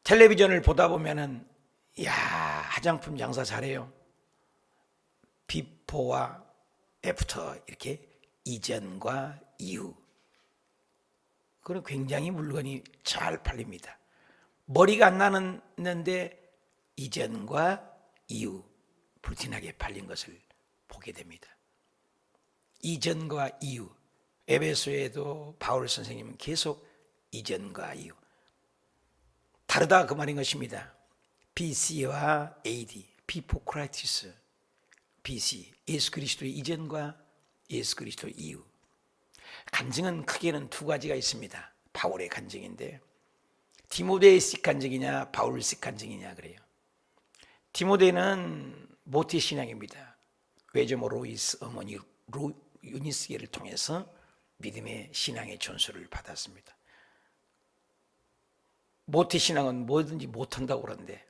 텔레비전을 보다 보면은 야, 화장품 장사 잘해요. 비포와 애프터 이렇게 이전과 이후. 그건 굉장히 물건이 잘 팔립니다. 머리가 안 나는데 이전과 이후 불티나게 팔린 것을 보게 됩니다. 이전과 이후. 에베소에도 바울 선생님은 계속 이전과 이후. 다르다 그 말인 것입니다. BC와 AD, Before Christ, BC, 예수 그리스도의 이전과 예수 그리스도의 이후. 간증은 크게는 두 가지가 있습니다. 바울의 간증인데 디모데식 간증이냐 바울식 간증이냐 그래요. 디모데는 모태 신앙입니다. 외조모 로이스 어머니 유니스계를 통해서 믿음의 신앙의 전수를 받았습니다. 모태 신앙은 뭐든지 못한다고 그러는데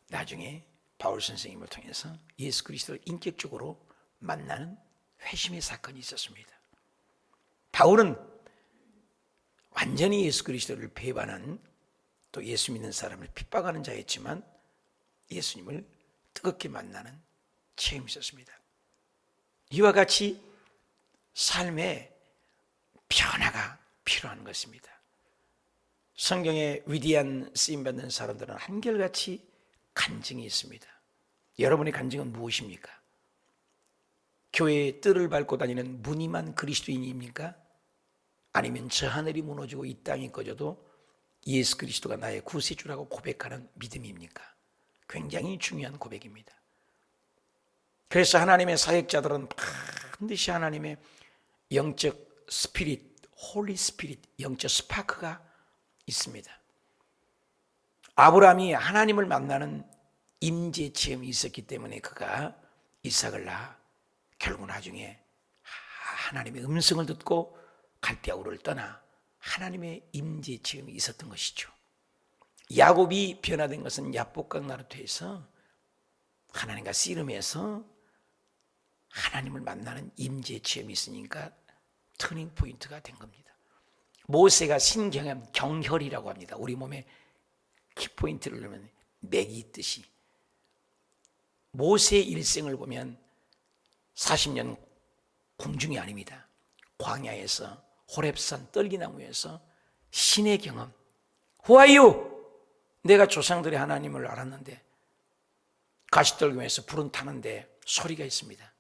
나중에 바울 선생님을 통해서 예수 그리스도를 인격적으로 만나는 회심의 사건이 있었습니다. 바울은 완전히 예수 그리스도를 배반한 또 예수 믿는 사람을 핍박하는 자였지만 예수님을 뜨겁게 만나는 체험이 있었습니다. 이와 같이 삶의 변화가 필요한 것입니다. 성경에 위대한 쓰임받는 사람들은 한결같이 간증이 있습니다. 여러분의 간증은 무엇입니까? 교회의 뜰을 밟고 다니는 무늬만 그리스도인입니까? 아니면 저 하늘이 무너지고 이 땅이 꺼져도 예수 그리스도가 나의 구세주라고 고백하는 믿음입니까? 굉장히 중요한 고백입니다. 그래서 하나님의 사역자들은 반드시 하나님의 영적 스피릿, 홀리 스피릿, 영적 스파크가 있습니다. 아브라함이 하나님을 만나는 임재 체험이 있었기 때문에 그가 이삭을 낳아 결국 나중에 하나님의 음성을 듣고 갈대아우를 떠나 하나님의 임재 체험이 있었던 것이죠. 야곱이 변화된 것은 야복강 나루터에서 하나님과 씨름해서 하나님을 만나는 임재 체험이 있으니까 터닝 포인트가 된 겁니다. 모세가 신경험, 경혈이라고 합니다. 우리 몸에 키포인트를 넣으면 맥이 있듯이 모세의 일생을 보면 40년 궁중이 아닙니다. 광야에서 호렙산 떨기나무에서 신의 경험. Who are you? 내가 조상들의 하나님을 알았는데 가시떨기에서 불은 타는데 소리가 있습니다.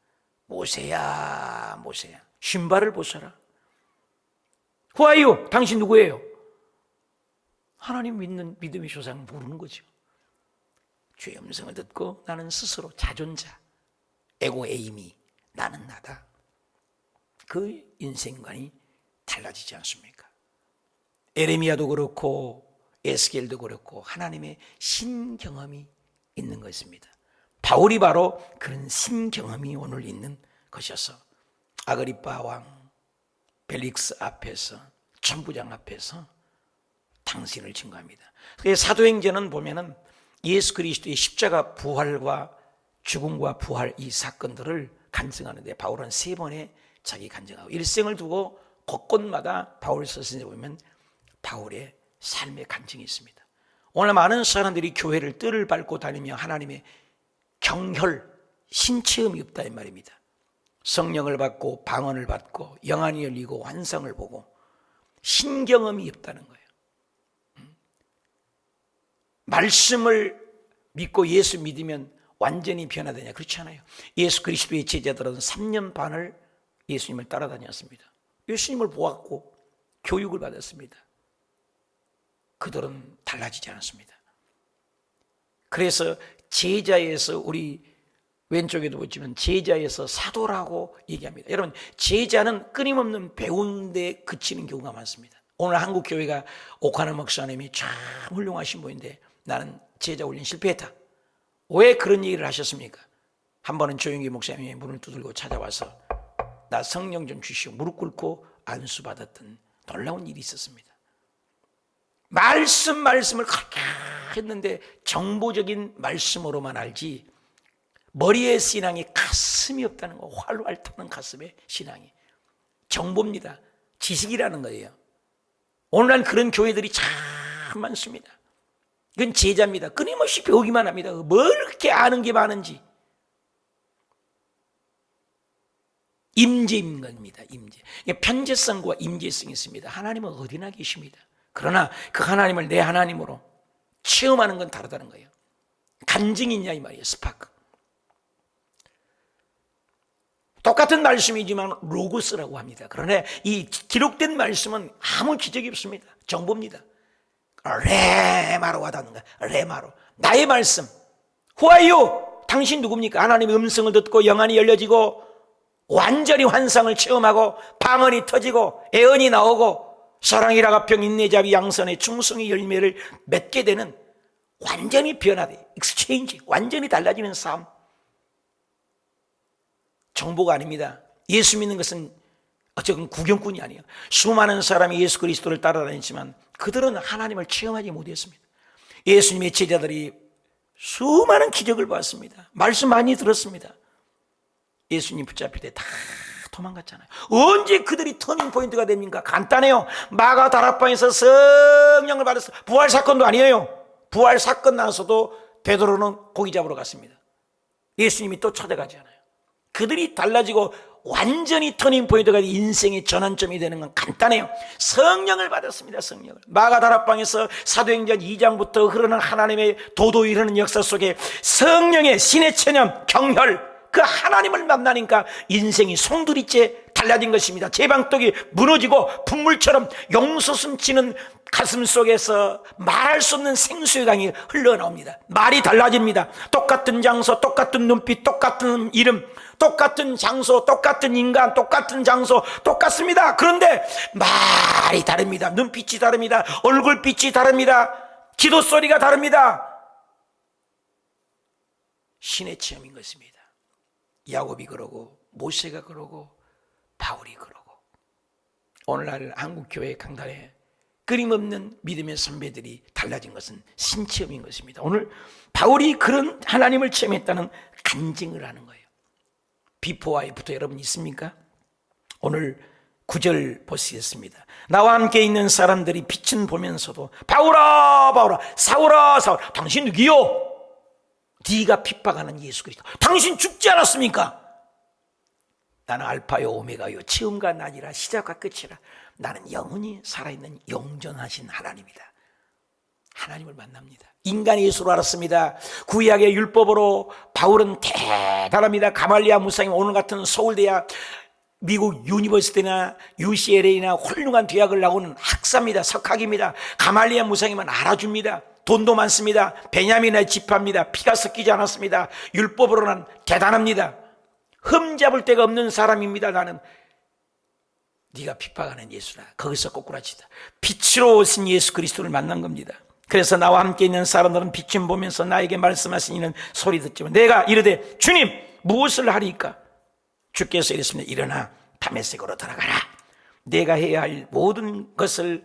모세야 모세야 신발을 벗어라. Who are you? 당신 누구예요? 하나님 믿는 믿음의 조상 모르는 거죠. 주의 음성을 듣고 나는 스스로 자존자, 에고 에이미, 나는 나다. 그 인생관이 달라지지 않습니까? 에레미야도 그렇고 에스겔도 그렇고 하나님의 신경험이 있는 것입니다. 바울이 바로 그런 신경험이 오늘 있는 것이어서 아그리빠 왕 벨릭스 앞에서 천부장 앞에서 당신을 증거합니다. 그래서 사도행전은 보면은 예수 그리스도의 십자가 부활과 죽음과 부활 이 사건들을 간증하는데 바울은 3번의 자기 간증하고 일생을 두고 곳곳마다 바울 서신에 보면 바울의 삶의 간증이 있습니다. 오늘 많은 사람들이 교회를 뜰을 밟고 다니며 하나님의 경혈, 신체험이 없다 이 말입니다. 성령을 받고 방언을 받고 영안이 열리고 환상을 보고 신경험이 없다는 거예요. 말씀을 믿고 예수 믿으면 완전히 변화되냐? 그렇지 않아요. 예수 그리스도의 제자들은 3년 반을 예수님을 따라다녔습니다. 예수님을 보았고 교육을 받았습니다. 그들은 달라지지 않았습니다. 그래서 제자에서 우리 왼쪽에도 보시면 제자에서 사도라고 얘기합니다. 여러분 제자는 끊임없는 배우는데 그치는 경우가 많습니다. 오늘 한국 교회가 오카노 목사님이 참 훌륭하신 분인데 나는 제자 훈련 실패했다. 왜 그런 얘기를 하셨습니까? 한 번은 조용기 목사님이 문을 두들고 찾아와서 나 성령 좀 주시오 무릎 꿇고 안수받았던 놀라운 일이 있었습니다. 말씀을 그렇게 했는데 정보적인 말씀으로만 알지 머리의 신앙이 가슴이 없다는 거. 활활 타는 가슴의 신앙이 정보입니다. 지식이라는 거예요. 오늘날 그런 교회들이 참 많습니다. 이건 제자입니다. 끊임없이 배우기만 합니다. 뭘 그렇게 아는 게 많은지. 임재입니다. 임재. 편재성과 임재성이 있습니다. 하나님은 어디나 계십니다. 그러나 그 하나님을 내 하나님으로 체험하는 건 다르다는 거예요. 간증이 있냐 이 말이에요. 스파크. 똑같은 말씀이지만 로고스라고 합니다. 그러나 이 기록된 말씀은 아무 기적이 없습니다. 정보입니다. 레마로 와닿는 거야. 레마로. 나의 말씀. Who are you? 당신 누굽니까? 하나님의 음성을 듣고 영안이 열려지고 완전히 환상을 체험하고 방언이 터지고 애언이 나오고 사랑이라 가평 인내자비 양선의 충성의 열매를 맺게 되는 완전히 변화돼. 익스체인지. 완전히 달라지는 삶. 정보가 아닙니다. 예수 믿는 것은 어쨌든 구경꾼이 아니에요. 수많은 사람이 예수 그리스도를 따라다녔지만 그들은 하나님을 체험하지 못했습니다. 예수님의 제자들이 수많은 기적을 봤습니다. 말씀 많이 들었습니다. 예수님 붙잡힐 때 다 도망갔잖아요. 언제 그들이 터닝 포인트가 됩니까? 간단해요. 마가 다락방에서 성령을 받아서 부활 사건도 아니에요. 부활 사건 나서도 베드로는 고기 잡으러 갔습니다. 예수님이 또 초대가잖아요. 그들이 달라지고 완전히 터닝 포인트가 인생의 전환점이 되는 건 간단해요. 성령을 받았습니다. 성령을. 마가 다락방에서 사도행전 2장부터 흐르는 하나님의 도도히 흐르는 역사 속에 성령의 신의 체념, 경혈, 그 하나님을 만나니까 인생이 송두리째 달라진 것입니다. 제방떡이 무너지고 분물처럼 용솟음 치는 가슴 속에서 말할 수 없는 생수의 강이 흘러나옵니다. 말이 달라집니다. 똑같은 장소, 똑같은 눈빛, 똑같은 이름, 똑같은 장소, 똑같은 인간, 똑같은 장소, 똑같습니다. 그런데 말이 다릅니다. 눈빛이 다릅니다. 얼굴빛이 다릅니다. 기도 소리가 다릅니다. 신의 체험인 것입니다. 야곱이 그러고 모세가 그러고 바울이 그러고 오늘날 한국교회 강단에 끊임없는 믿음의 선배들이 달라진 것은 신체험인 것입니다. 오늘 바울이 그런 하나님을 체험했다는 간증을 하는 거예요. 비포와 애프터 여러분 있습니까? 오늘 9절 보시겠습니다. 나와 함께 있는 사람들이 빛은 보면서도 바울아 바울아 사울아 사울아 당신 누구요? 네가 핍박하는 예수 그리스도 당신 죽지 않았습니까? 나는 알파요 오메가요 처음과 나니라 시작과 끝이라 나는 영원히 살아있는 영존하신 하나님이다. 하나님을 만납니다. 인간의 예수로 알았습니다. 구약의 율법으로 바울은 대단합니다. 가말리아 무사님 오늘 같은 서울대학 미국 유니버시티나 UCLA나 훌륭한 대학을 나오는 학사입니다. 석학입니다. 가말리아 무사님은 알아줍니다. 돈도 많습니다. 베냐민의 지파입니다. 피가 섞이지 않았습니다. 율법으로는 대단합니다. 흠잡을 데가 없는 사람입니다. 나는 네가 핍박하는 예수다. 거기서 꼬꾸라치다. 빛으로 오신 예수 그리스도를 만난 겁니다. 그래서 나와 함께 있는 사람들은 빛을 보면서 나에게 말씀하신 이는 소리 듣지만 내가 이르되 주님 무엇을 하리까? 주께서 이랬습니다. 일어나 다메섹으로 돌아가라. 내가 해야 할 모든 것을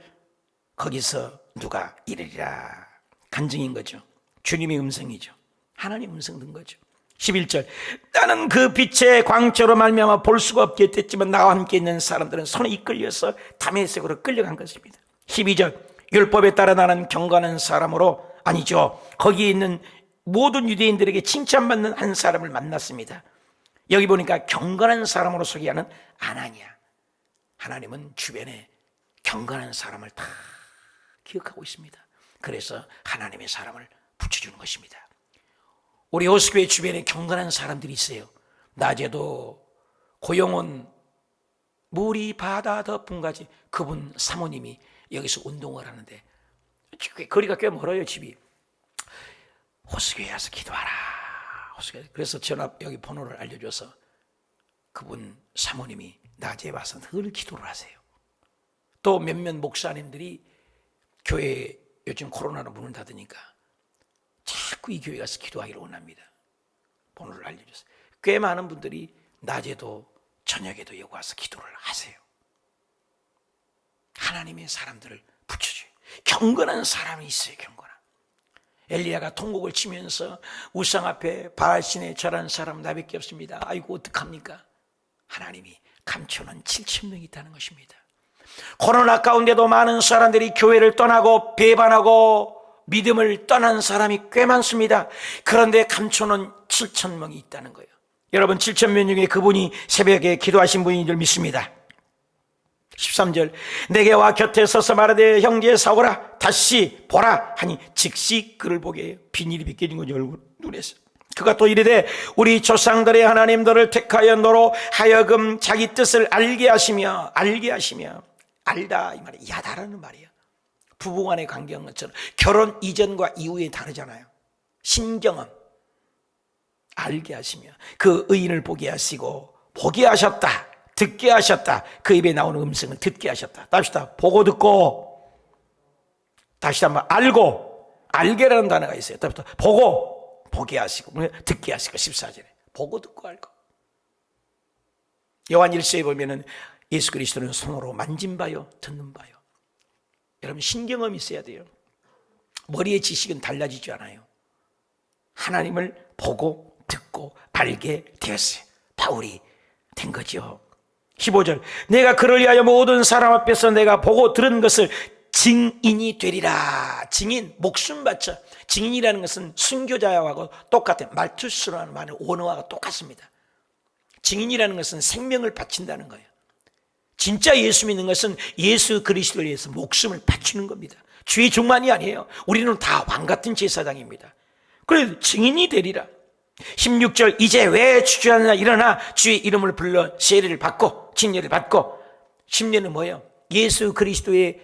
거기서 누가 이르리라. 간증인 거죠. 주님의 음성이죠. 하나님 음성 든 거죠. 11절 나는 그 빛의 광채로 말미암아 볼 수가 없게 됐지만 나와 함께 있는 사람들은 손에 이끌려서 다메섹으로 끌려간 것입니다. 12절 율법에 따라 나는 경건한 사람으로 아니죠. 거기에 있는 모든 유대인들에게 칭찬받는 한 사람을 만났습니다. 여기 보니까 경건한 사람으로 소개하는 아나니아. 하나님은 주변에 경건한 사람을 다 기억하고 있습니다. 그래서 하나님의 사람을 붙여주는 것입니다. 우리 호수교회 주변에 경건한 사람들이 있어요. 낮에도 고용원 물이 바다 덮은가지 그분 사모님이 여기서 운동을 하는데 거리가 꽤 멀어요. 집이. 호수교회 와서 기도하라. 호수교회. 그래서 전화 여기 번호를 알려줘서 그분 사모님이 낮에 와서 늘 기도를 하세요. 또 몇몇 목사님들이 교회 요즘 코로나로 문을 닫으니까 자꾸 이 교회 가서 기도하기를 원합니다. 번호를 알려줬어요. 꽤 많은 분들이 낮에도 저녁에도 여기 와서 기도를 하세요. 하나님의 사람들을 붙여줘요. 경건한 사람이 있어요. 경건한. 엘리야가 통곡을 치면서 우상 앞에 바알신에 절한 사람 나밖에 없습니다. 아이고 어떡합니까? 하나님이 감춰놓은 7,000명이 있다는 것입니다. 코로나 가운데도 많은 사람들이 교회를 떠나고 배반하고 믿음을 떠난 사람이 꽤 많습니다. 그런데 감초는 7,000명이 있다는 거예요. 여러분, 7,000명 중에 그분이 새벽에 기도하신 분인 줄 믿습니다. 13절, 내게 와 곁에 서서 말하되 형제 사오라, 다시 보라 하니 즉시 그를 보게 해요. 비닐이 벗겨진 거죠, 얼굴 눈에서. 그가 또 이르되 우리 조상들의 하나님 너를 택하여 너로 하여금 자기 뜻을 알게 하시며 알다 이 말이에요. 야다라는 말이에요. 부부간의 관계인 것처럼 결혼 이전과 이후에 다르잖아요. 신경험 알게 하시며 그 의인을 보게 하시고 보게 하셨다, 듣게 하셨다. 그 입에 나오는 음성을 듣게 하셨다. 답시다. 보고 듣고, 다시 한번 알고, 알게라는 단어가 있어요. 답시다. 보고, 보게 하시고, 듣게 하시고. 14절에 보고 듣고 알고. 요한 1서에 보면은 예수 그리스도는 손으로 만진 바요, 듣는 바요. 여러분, 신경험이 있어야 돼요. 머리의 지식은 달라지지 않아요. 하나님을 보고 듣고 알게 되었어요. 바울이 된 거죠. 15절, 내가 그를 위하여 모든 사람 앞에서 내가 보고 들은 것을 증인이 되리라. 증인, 목숨 바쳐. 증인이라는 것은 순교자하고 똑같아요. 말투스라는 말의 원어와 똑같습니다. 증인이라는 것은 생명을 바친다는 거예요. 진짜 예수 믿는 것은 예수 그리스도를 위해서 목숨을 바치는 겁니다. 주의 종만이 아니에요. 우리는 다 왕같은 제사장입니다. 그래서 증인이 되리라. 16절, 이제 왜 주저하느냐, 일어나 주의 이름을 불러 세례를 받고 침례를 받고. 침례는 뭐예요? 예수 그리스도의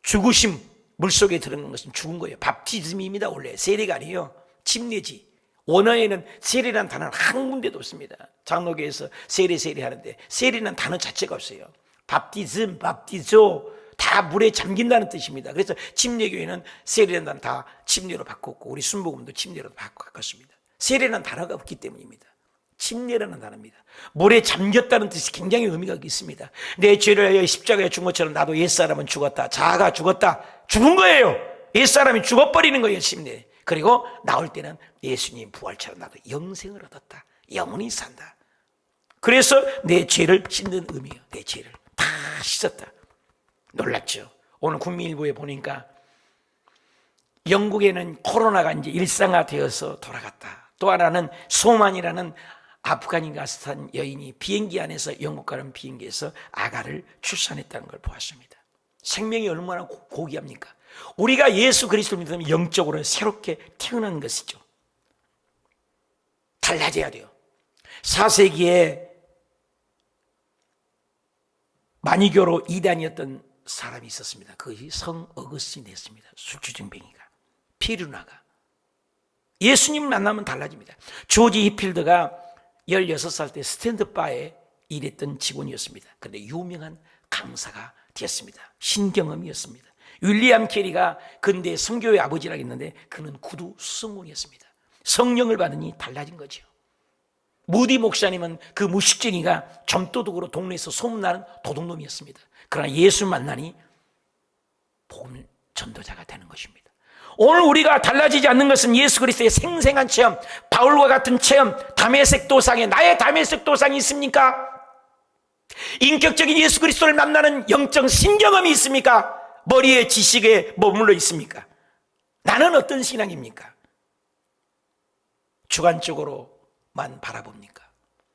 죽으심, 물속에 들어가는 것은 죽은 거예요. 밥티즘입니다. 원래 세례가 아니에요. 침례지. 원어에는 세례라는 단어는 한 군데도 없습니다. 장로교에서 세례 하는데 세례는 단어 자체가 없어요. 밥티즘, 밥티조 다 물에 잠긴다는 뜻입니다. 그래서 침례교회는 세례라는 단어 다 침례로 바꿨고, 우리 순복음도 침례로 바꿨습니다. 세례라는 단어가 없기 때문입니다. 침례라는 단어입니다. 물에 잠겼다는 뜻이 굉장히 의미가 있습니다. 내 죄를 위하여 십자가에 죽은 것처럼 나도 옛사람은 죽었다. 자아가 죽었다. 죽은 거예요. 옛사람이 죽어버리는 거예요, 침례. 그리고 나올 때는 예수님 부활처럼 나도 영생을 얻었다. 영원히 산다. 그래서 내 죄를 씻는 의미예요. 내 죄를 다 씻었다. 놀랐죠. 오늘 국민일보에 보니까 영국에는 코로나가 이제 일상화되어서 돌아갔다. 또 하나는 소만이라는 아프가니스탄 여인이 비행기 안에서, 영국 가는 비행기에서 아가를 출산했다는 걸 보았습니다. 생명이 얼마나 고귀합니까? 우리가 예수 그리스도를 믿으면 영적으로 새롭게 태어난 것이죠. 달라져야 돼요. 4세기에 마니교로 이단이었던 사람이 있었습니다. 그것이 성 어거스틴이었습니다. 술주정뱅이가, 피르나가. 예수님 만나면 달라집니다. 조지 히필드가 16살 때 스탠드바에 일했던 직원이었습니다. 그런데 유명한 강사가 되었습니다. 신경험이었습니다. 윌리엄 캐리가 근대 선교의 아버지라고 했는데 그는 구두 수성공이었습니다. 성령을 받으니 달라진 거죠. 무디 목사님은 그 무식쟁이가 점도둑으로 동네에서 소문나는 도둑놈이었습니다. 그러나 예수 만나니 복음 전도자가 되는 것입니다. 오늘 우리가 달라지지 않는 것은 예수 그리스도의 생생한 체험, 바울과 같은 체험, 다메섹 도상에 나의 다메섹 도상이 있습니까? 인격적인 예수 그리스도를 만나는 영적 신경험이 있습니까? 머리의 지식에 머물러 있습니까? 나는 어떤 신앙입니까? 주관적으로만 바라봅니까?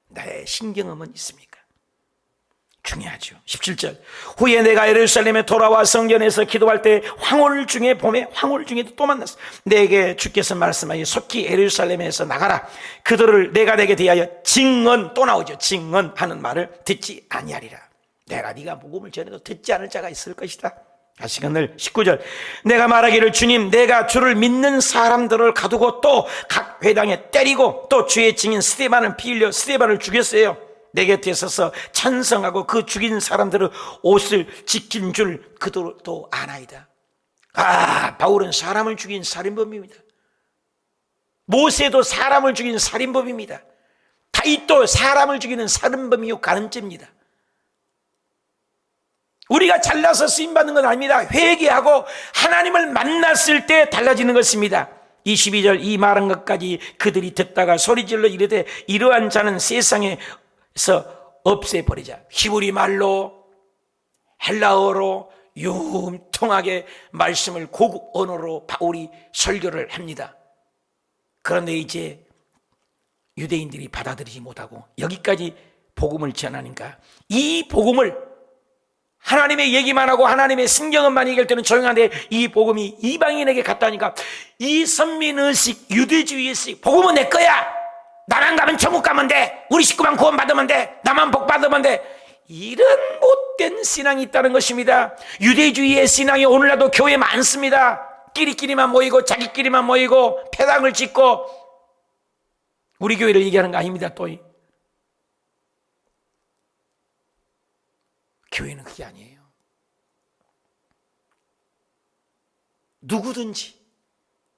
나의 신경험은 있습니까? 중요하죠. 17절, 후에 내가 예루살렘에 돌아와 성전에서 기도할 때 황홀 중에도 또 만났어. 내게 주께서 말씀하여 속히 예루살렘에서 나가라. 그들을 내가 내게 대하여 증언, 또 나오죠. 증언하는 말을 듣지 아니하리라. 내가 네가 복음을 전해도 듣지 않을 자가 있을 것이다. 하시거늘 19절, 내가 말하기를 주님, 내가 주를 믿는 사람들을 가두고 또 각 회당에 때리고 또 주의 증인 스데반을 피 흘려 스데반을 죽였어요. 내 곁에 서서 찬성하고 그 죽인 사람들의 옷을 지킨 줄 그들도 아나이다. 바울은 사람을 죽인 살인범입니다. 모세도 사람을 죽인 살인범입니다. 다윗도 사람을 죽이는 살인범이요 간음죄입니다. 우리가 잘나서 쓰임받는 건 아닙니다. 회개하고 하나님을 만났을 때 달라지는 것입니다. 22절, 이 말한 것까지 그들이 듣다가 소리질러 이르되 이러한 자는 세상에서 없애버리자. 히브리 말로, 헬라어로, 융통하게 말씀을 고급 언어로 바울이 설교를 합니다. 그런데 이제 유대인들이 받아들이지 못하고 여기까지 복음을 전하니까 이 복음을 하나님의 얘기만 하고 하나님의 성경만 얘기할 때는 조용한데 이 복음이 이방인에게 갔다니까 이 선민의식, 유대주의의식, 복음은 내 거야, 나만 가면 천국 가면 돼, 우리 식구만 구원받으면 돼, 나만 복 받으면 돼, 이런 못된 신앙이 있다는 것입니다. 유대주의의 신앙이 오늘날도 교회에 많습니다. 끼리끼리만 모이고 자기끼리만 모이고 패당을 짓고. 우리 교회를 얘기하는 거 아닙니다. 또 교회는 그게 아니에요. 누구든지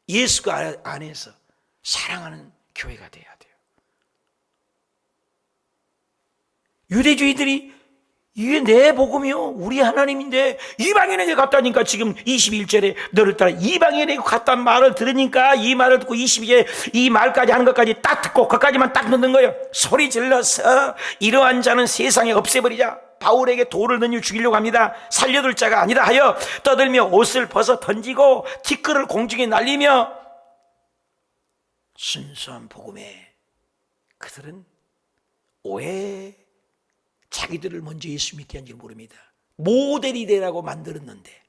예수가 안에서 사랑하는 교회가 돼야 돼요. 유대주의들이 이게 내 복음이요, 우리 하나님인데 이방인에게 갔다니까, 지금 21절에 너를 따라 이방인에게 갔다는 말을 들으니까 이 말을 듣고 22절에 이 말까지 하는 것까지 딱 듣고 그까지만 딱 듣는 거예요. 소리 질러서 이러한 자는 세상에 없애버리자. 바울에게 돌을 던져 죽이려고 합니다. 살려둘 자가 아니라 하여 떠들며 옷을 벗어 던지고 티끌을 공중에 날리며. 순수한 복음에 그들은 오해, 자기들을 먼저 예수 믿게 한 줄 모릅니다. 모델이 되라고 만들었는데,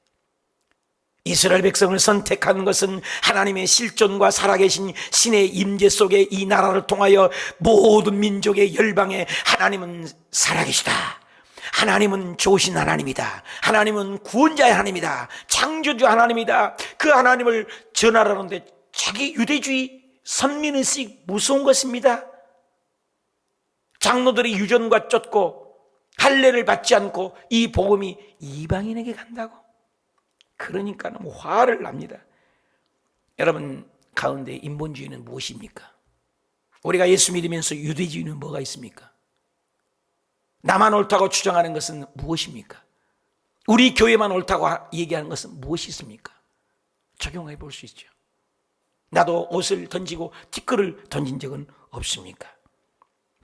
이스라엘 백성을 선택하는 것은 하나님의 실존과 살아계신 신의 임재 속에 이 나라를 통하여 모든 민족의 열방에 하나님은 살아계시다, 하나님은 좋으신 하나님이다, 하나님은 구원자의 하나님이다, 창조주 하나님이다, 그 하나님을 전하라는데 자기 유대주의 선민의식 무서운 것입니다. 장로들이 유전과 쫓고 할례를 받지 않고 이 복음이 이방인에게 간다고? 그러니까 너무 화를 납니다. 여러분 가운데 인본주의는 무엇입니까? 우리가 예수 믿으면서 유대주의는 뭐가 있습니까? 나만 옳다고 주장하는 것은 무엇입니까? 우리 교회만 옳다고 얘기하는 것은 무엇이 있습니까? 적용해 볼 수 있죠. 나도 옷을 던지고 티끌을 던진 적은 없습니까?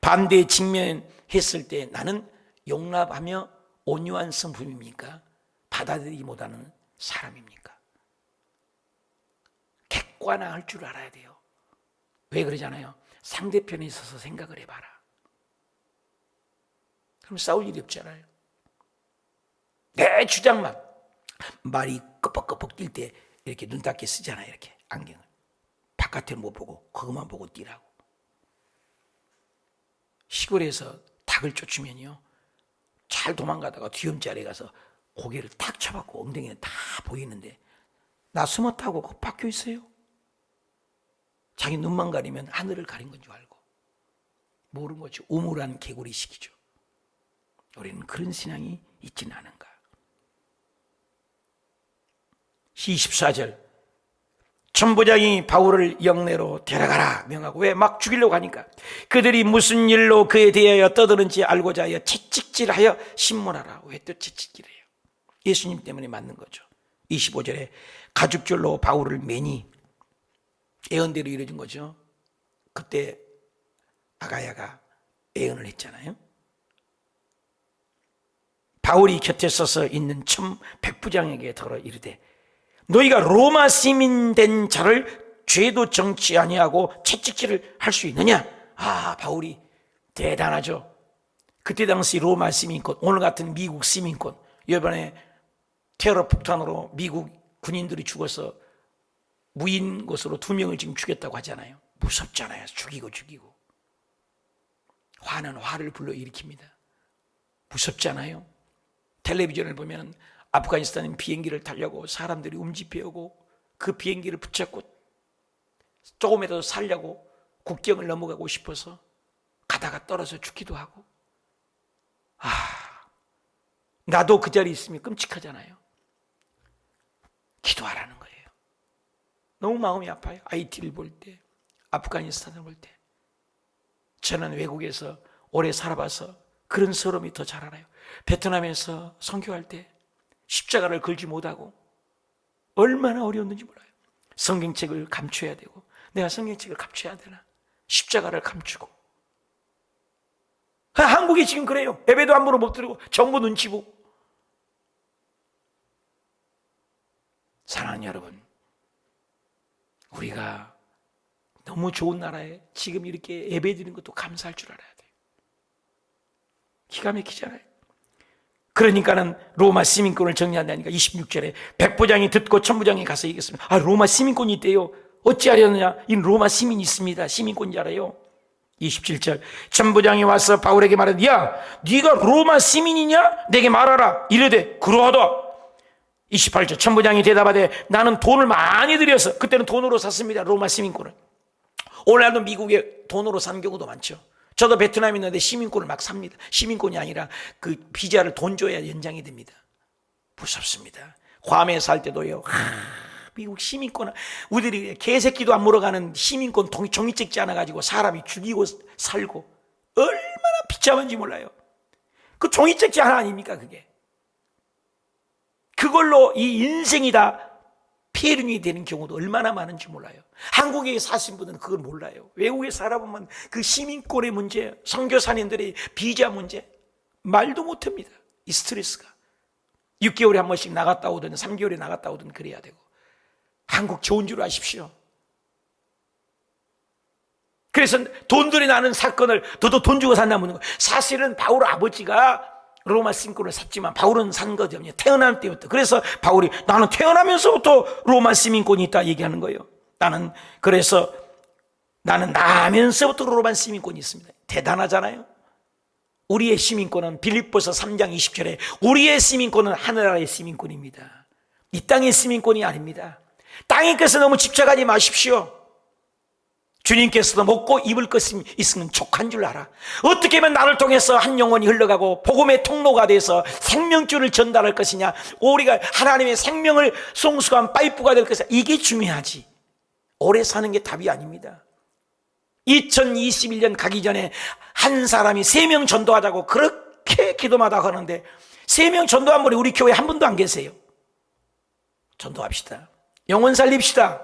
반대에 직면했을 때 나는 용납하며 온유한 성품입니까? 받아들이지 못하는 사람입니까? 객관화할 줄 알아야 돼요. 왜 그러잖아요. 상대편에 있어서 생각을 해봐라. 그럼 싸울 일이 없잖아요. 내 주장만, 말이 끄뻑끄뻑 뛸 때 이렇게 눈 닦게 쓰잖아요. 이렇게 안경을 바깥을 못 보고 그것만 보고 뛰라고. 시골에서 닭을 쫓으면요, 잘 도망가다가 뒤엄자리에 가서 고개를 탁 쳐박고 엉덩이는 다 보이는데 나 숨었다고 그 박혀 있어요. 자기 눈만 가리면 하늘을 가린 건 줄 알고 모르는 거죠. 우물한 개구리식이죠. 우리는 그런 신앙이 있지는 않은가. 24절 천부장이 바울을 영내로 데려가라 명하고, 왜? 막 죽이려고 하니까. 그들이 무슨 일로 그에 대하여 떠드는지 알고자 하여 채찍질하여 신문하라. 왜 또 채찍질해요? 예수님 때문에 맞는 거죠. 25절에 가죽줄로 바울을 매니, 예언대로 이루어진 거죠. 그때 아가야가 예언을 했잖아요. 바울이 곁에 서서 있는 백부장에게 더러 이르되, 너희가 로마 시민 된 자를 죄도 정치 아니하고 채찍질을 할 수 있느냐? 아, 바울이 대단하죠. 그때 당시 로마 시민권, 오늘 같은 미국 시민권, 이번에 테러 폭탄으로 미국 군인들이 죽어서 무인 곳으로 2명을 지금 죽였다고 하잖아요. 무섭잖아요. 죽이고 화는 화를 불러일으킵니다. 무섭잖아요. 텔레비전을 보면 아프가니스탄 비행기를 타려고 사람들이 움집해오고 그 비행기를 붙잡고 조금이라도 살려고 국경을 넘어가고 싶어서 가다가 떨어져 죽기도 하고. 나도 그 자리에 있으면 끔찍하잖아요. 기도하라는 거예요. 너무 마음이 아파요. IT를 볼 때, 아프가니스탄을 볼 때. 저는 외국에서 오래 살아봐서 그런 서름이 더 잘 알아요. 베트남에서 선교할 때 십자가를 걸지 못하고 얼마나 어려웠는지 몰라요. 성경책을 감춰야 되고, 내가 성경책을 감춰야 되나? 십자가를 감추고. 한국이 지금 그래요. 예배도 함부로 못 드리고 정부 눈치 보고. 사랑하는 여러분, 우리가 너무 좋은 나라에 지금 이렇게 예배드리는 것도 감사할 줄 알아야 돼요. 기가 막히잖아요. 그러니까는 로마 시민권을 정리한다니까 26절에 백부장이 듣고 천부장이 가서 얘기했습니다. 아, 로마 시민권이 있대요. 어찌하려느냐? 이 로마 시민이 있습니다. 시민권인지 알아요? 27절 천부장이 와서 바울에게 말하되, 야, 네가 로마 시민이냐? 내게 말하라. 이르되 그러하다. 28절 천부장이 대답하되, 나는 돈을 많이 들여서, 그때는 돈으로 샀습니다, 로마 시민권을. 오늘날도 미국에 돈으로 산 경우도 많죠. 저도 베트남에 있는데 시민권을 막 삽니다. 시민권이 아니라 그 비자를 돈 줘야 연장이 됩니다. 무섭습니다. 괌에 살 때도요, 미국 시민권, 우리들이 개새끼도 안 물어가는 시민권 종이 찍지 않아가지고 사람이 죽이고 살고 얼마나 비참한지 몰라요. 그 종이 찍지 하나 아닙니까 그게. 그걸로 이 인생이 다 폐륜이 되는 경우도 얼마나 많은지 몰라요. 한국에 사신 분들은 그걸 몰라요. 외국에 살아보면 그 시민권의 문제, 선교사님들의 비자 문제 말도 못합니다. 이 스트레스가 6개월에 한 번씩 나갔다 오든 3개월에 나갔다 오든 그래야 되고. 한국 좋은 줄 아십시오. 그래서 돈들이 나는 사건을 너도 돈 주고 샀나 묻는 거예요. 사실은 바울 아버지가 로마 시민권을 샀지만 바울은 산 거거든요. 태어날 때부터. 그래서 바울이 나는 태어나면서부터 로마 시민권이 있다 얘기하는 거예요. 그래서 나는 나면서부터 로마 시민권이 있습니다. 대단하잖아요. 우리의 시민권은 빌립보서 3장 20절에 우리의 시민권은 하늘나라의 시민권입니다. 이 땅의 시민권이 아닙니다. 땅에 것에 너무 집착하지 마십시오. 주님께서도 먹고 입을 것이 있으면 족한 줄 알아. 어떻게 하면 나를 통해서 한 영혼이 흘러가고 복음의 통로가 돼서 생명줄을 전달할 것이냐, 우리가 하나님의 생명을 송수한 파이프가 될 것이냐, 이게 중요하지. 오래 사는 게 답이 아닙니다. 2021년 가기 전에 한 사람이 3명 전도하자고 그렇게 기도마다 하는데 3명 전도한 분이 우리 교회에 한 분도 안 계세요. 전도합시다. 영혼 살립시다.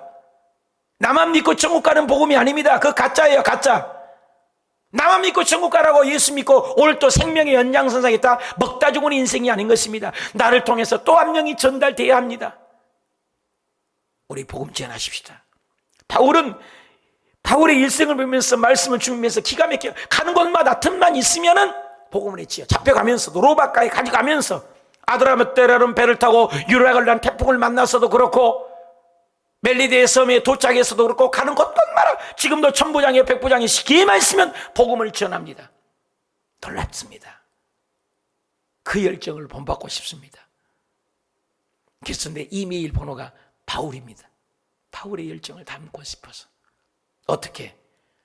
나만 믿고 천국 가는 복음이 아닙니다. 그거 가짜예요, 가짜. 나만 믿고 천국 가라고 예수 믿고 오늘 또 생명의 연장선상에 있다 먹다 죽은 인생이 아닌 것입니다. 나를 통해서 또 한 명이 전달돼야 합니다. 우리 복음 전하십시다. 바울의 일생을 보면서 말씀을 주면서 기가 막혀 가는 곳마다 틈만 있으면은 복음을 했지요. 잡혀가면서도 로마까지 가져가면서 아드라메테라는 배를 타고 유락을 난 태풍을 만나서도 그렇고 멜리데의 섬에 도착해서도 그렇고 가는 곳마다 지금도 천부장이 백부장이 기회만 있으면 복음을 전합니다. 놀랍습니다. 그 열정을 본받고 싶습니다. 그래서 내 이메일 번호가 바울입니다. 바울의 열정을 담고 싶어서. 어떻게?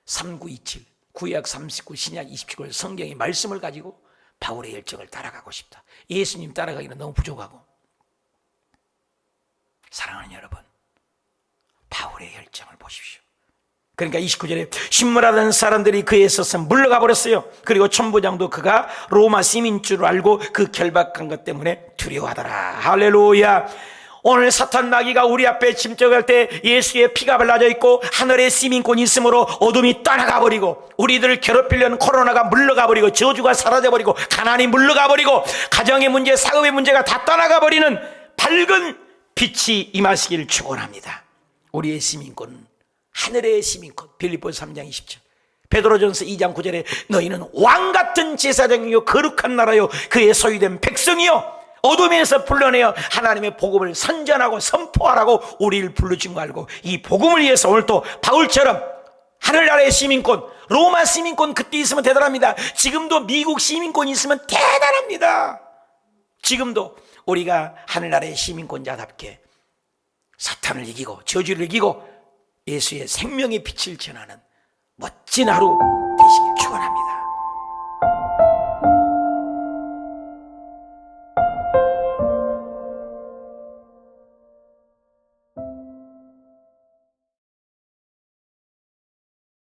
3927 구약 39 신약 27 성경의 말씀을 가지고 바울의 열정을 따라가고 싶다. 예수님 따라가기는 너무 부족하고. 사랑하는 여러분, 바울의 열정을 보십시오. 그러니까 29절에 신문하던 사람들이 그에 있어서 물러가 버렸어요. 그리고 천부장도 그가 로마 시민인 줄 알고 그 결박한 것 때문에 두려워하더라. 할렐루야. 오늘 사탄 마귀가 우리 앞에 침적할 때 예수의 피가 발라져 있고 하늘의 시민권이 있으므로 어둠이 떠나가 버리고 우리들을 괴롭히려는 코로나가 물러가 버리고 저주가 사라져 버리고 가난이 물러가 버리고 가정의 문제, 사업의 문제가 다 떠나가 버리는 밝은 빛이 임하시기를 축원합니다. 우리의 시민권은 하늘의 시민권. 빌립보서 3장 20절 베드로전서 2장 9절에 너희는 왕같은 제사장이요 거룩한 나라요 그의 소유된 백성이요 어둠에서 불러내어 하나님의 복음을 선전하고 선포하라고 우리를 불러준 거 알고 이 복음을 위해서 오늘 또 바울처럼 하늘나라의 시민권, 로마 시민권 그때 있으면 대단합니다. 지금도 미국 시민권이 있으면 대단합니다. 지금도 우리가 하늘나라의 시민권자답게 사탄을 이기고 저주를 이기고 예수의 생명의 빛을 전하는 멋진 하루 되시길 축원합니다.